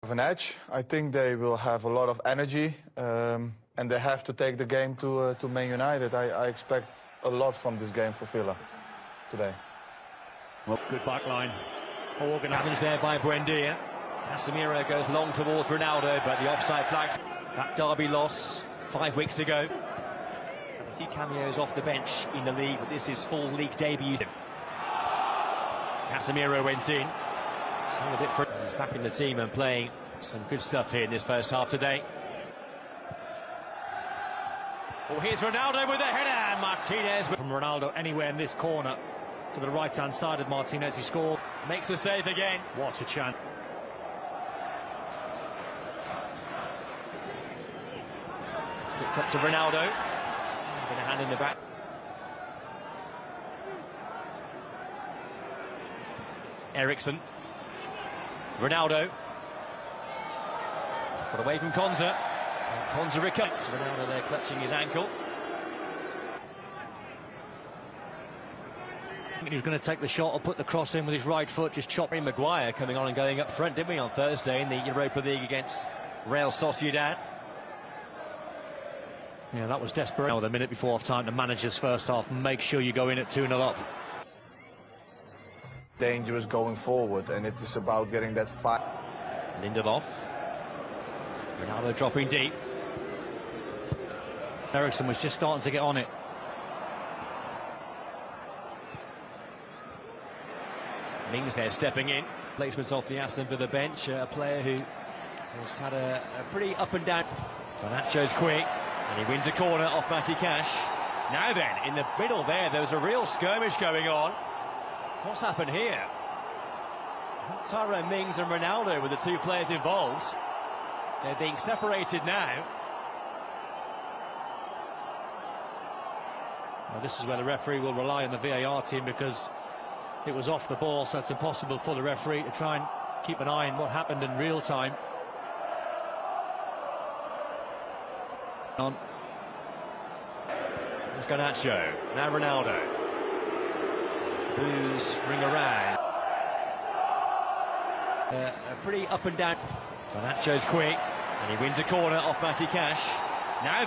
Have an edge. I think they will have a lot of energy, and they have to take the game to Man United. I expect a lot from this game for Villa today. Well, good back line. Organised there by Buendia. Casemiro goes long towards Ronaldo, but the offside flags. That derby loss 5 weeks ago. A few cameos off the bench in the league, but this is full league debut. Casemiro went in. A bit for he's back in the team and playing some good stuff here in this first half today. Oh, here's Ronaldo with a header. Martinez from Ronaldo anywhere in this corner to the right-hand side of Martinez. He scored. Makes the save again. What a chance. Flicked up to Ronaldo. Having a hand in the back. Ericsson. Ronaldo. Got away from Konza. Konza recovers. Ronaldo there clutching his ankle. He was going to take the shot or put the cross in with his right foot, just chopping. Maguire coming on and going up front, didn't we, on Thursday in the Europa League against Real Sociedad? Yeah, that was desperate. Now, the minute before half-time, the manager's first half, make sure you go in at 2-0 up. Dangerous going forward, and it is about getting that fight. Lindelof. Ronaldo dropping deep. Ericsson was just starting to get on it. Mings there stepping in. Placements off the Aston for the bench. A player who has had a pretty up and down. Garnacho's quick, and he wins a corner off Matty Cash. Now then, in the middle there's a real skirmish going on. What's happened here? Tyrone Mings and Ronaldo were the two players involved. They're being separated now. Well, this is where the referee will rely on the VAR team, because it was off the ball, so it's impossible for the referee to try and keep an eye on what happened in real time. There's Garnacho, now Ronaldo. Blues ring around. A pretty up and down. Garnacho's quick, and he wins a corner off Matty Cash. Now